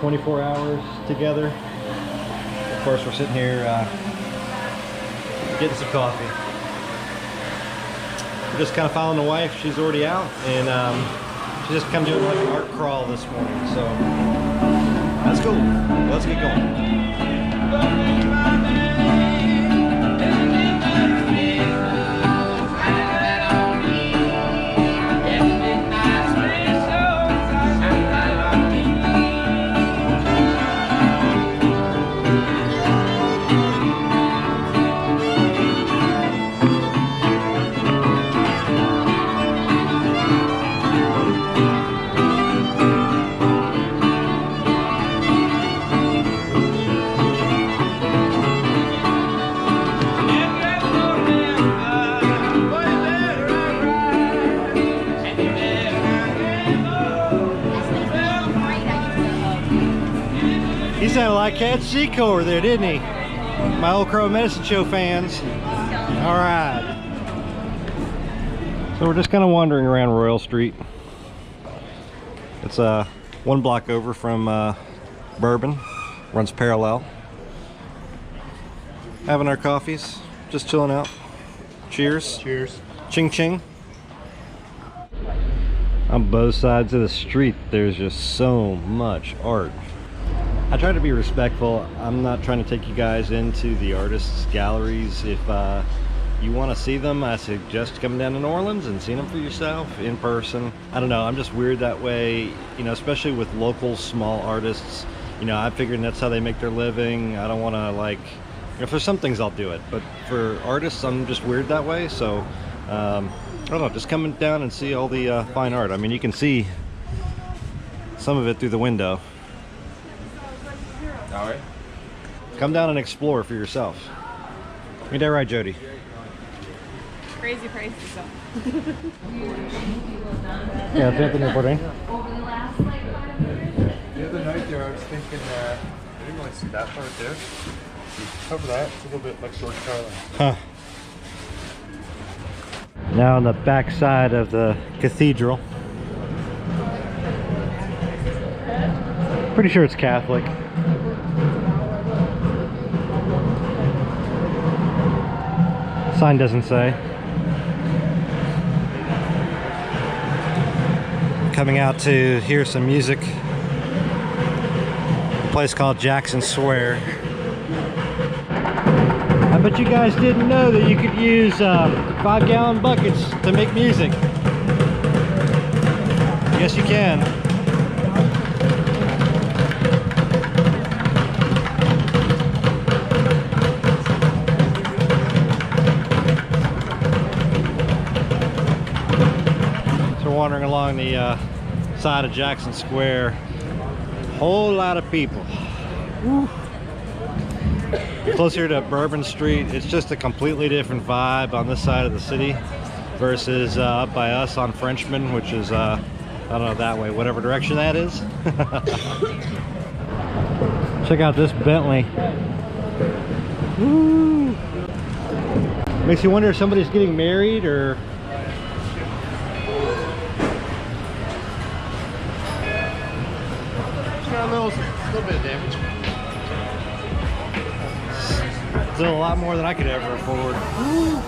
24 hours together. Of course, we're sitting here getting some coffee. We're just kind of following the wife. She's already out, and she's just kind of doing like an art crawl this morning. So that's cool. Let's get going. He sounded like Cat Seco over there, didn't he? My Old Crow Medicine Show fans. All right. So we're just kind of wandering around Royal Street. It's one block over from Bourbon. Runs parallel. Having our coffees, just chilling out. Cheers. Cheers. Ching ching. On both sides of the street, there's just so much art. I try to be respectful. I'm not trying to take you guys into the artists' galleries. If you want to see them, I suggest coming down to New Orleans and seeing them for yourself in person. I don't know, I'm just weird that way, you know, especially with local small artists. You know, I figured that's how they make their living. I don't want to, like, if there's some things I'll do it, but for artists, I'm just weird that way. So I don't know, just coming down and see all the fine art. I mean, you can see some of it through the window. All right. Come down and explore for yourself. Ain't that right, Jody? Crazy prices though. Yeah, tiempo por ahí. The other night there, I was thinking I didn't really see that part there. Cover that, it's a little bit like George Carlin. Huh. Now on the back side of the cathedral. Pretty sure it's Catholic. Sign doesn't say. Coming out to hear some music. A place called Jackson Square. I bet you guys didn't know that you could use 5-gallon buckets to make music. Yes, you can. Wandering along the side of Jackson Square. Whole lot of people. Woo. Closer to Bourbon Street, it's just a completely different vibe on this side of the city versus up by us on Frenchman, which is I don't know, that way, whatever direction that is. Check out this Bentley. Woo. Makes you wonder if somebody's getting married or A little bit of damage. still a lot more than I could ever afford. Woo.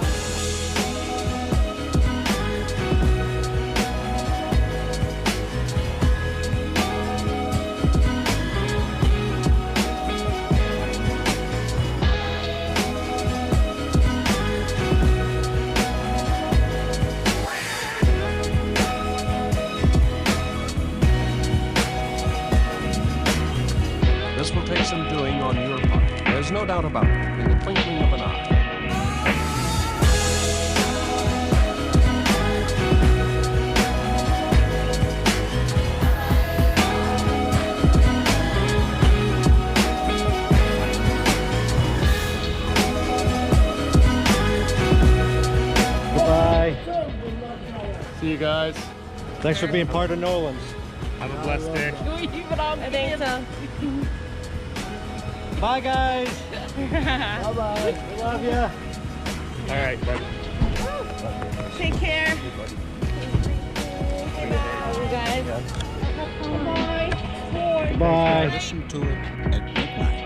This will take some doing on your part. There's no doubt about it. In the twinkling of an eye. Goodbye. See you guys. Thanks for being part of New Orleans. Have a blessed day. I think so. Bye, guys. Bye-bye. We love you. All right, bye. Take care. You guys. Bye. Lord. Bye. Listen to it at midnight.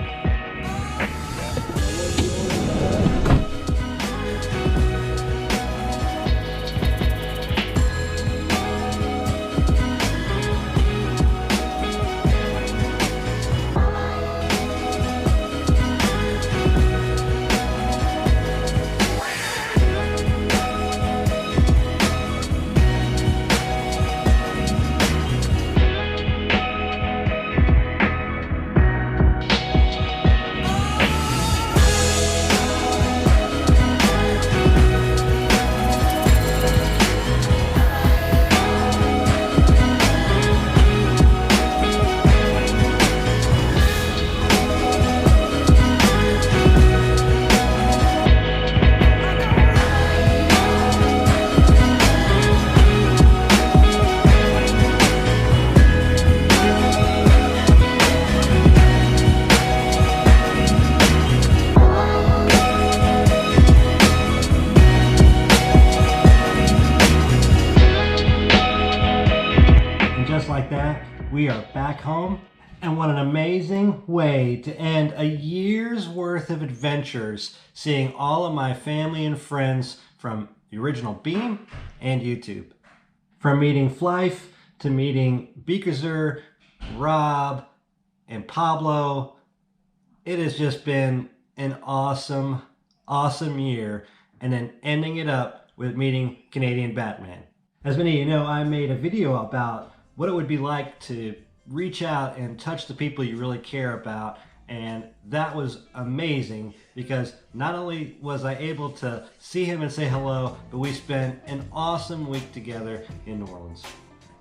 Just like that, we are back home, and what an amazing way to end a year's worth of adventures, seeing all of my family and friends from the original Beam and YouTube. From meeting Flife to meeting Beakerzer, Rob, and Pablo, it has just been an awesome, awesome year, and then ending it up with meeting Canadian Batman. As many of you know, I made a video about what it would be like to reach out and touch the people you really care about, and that was amazing because not only was I able to see him and say hello, but we spent an awesome week together in New Orleans.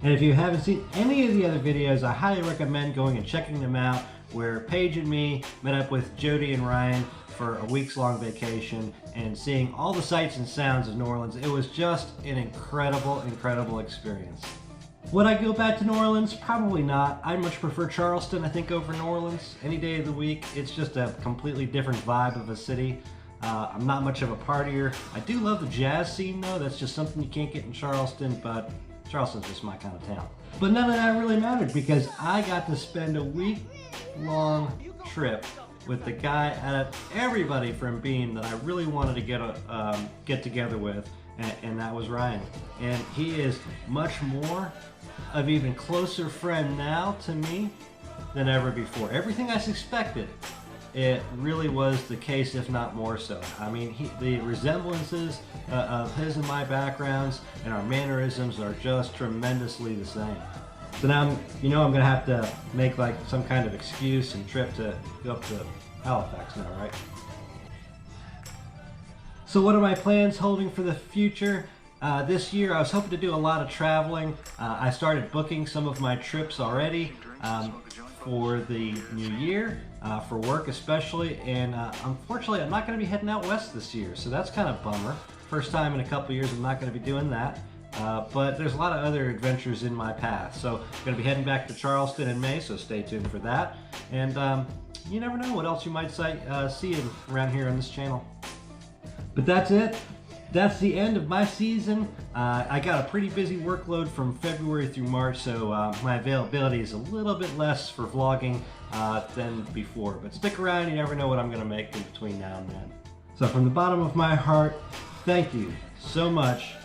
And if you haven't seen any of the other videos, I highly recommend going and checking them out, where Paige and me met up with Jody and Ryan for a week's-long vacation and seeing all the sights and sounds of New Orleans. It was just an incredible, incredible experience. Would I go back to New Orleans? Probably not. I much prefer Charleston, I think, over New Orleans any day of the week. It's just a completely different vibe of a city. I'm not much of a partier. I do love the jazz scene, though. That's just something you can't get in Charleston, but Charleston's just my kind of town. But none of that really mattered because I got to spend a week-long trip with the guy out of everybody from Beam that I really wanted to get together with, and that was Ryan. And he is much more of even closer friend now to me than ever before. Everything I suspected, it really was the case, if not more so. I mean, the resemblances of his and my backgrounds and our mannerisms are just tremendously the same. So now, I'm gonna have to make like some kind of excuse and trip to go up to Halifax now, right? So what are my plans holding for the future? This year I was hoping to do a lot of traveling. I started booking some of my trips already for the new year, for work especially, and unfortunately I'm not going to be heading out west this year, so that's kind of a bummer. First time in a couple years I'm not going to be doing that, but there's a lot of other adventures in my path. So I'm going to be heading back to Charleston in May, so stay tuned for that. And you never know what else you might see around here on this channel. But that's it. That's the end of my season. I got a pretty busy workload from February through March, so my availability is a little bit less for vlogging than before. But stick around, you never know what I'm gonna make in between now and then. So from the bottom of my heart, thank you so much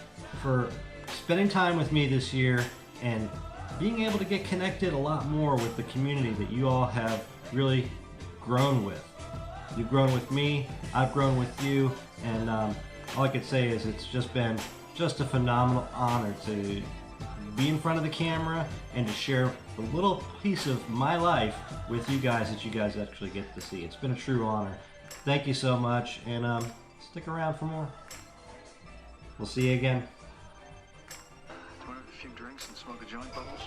for spending time with me this year and being able to get connected a lot more with the community that you all have really grown with. You've grown with me, I've grown with you, and all I could say is it's just been just a phenomenal honor to be in front of the camera and to share a little piece of my life with you guys that you guys actually get to see. It's been a true honor. Thank you so much, and stick around for more. We'll see you again. Want a few drinks and smoke a joint, Bubbles?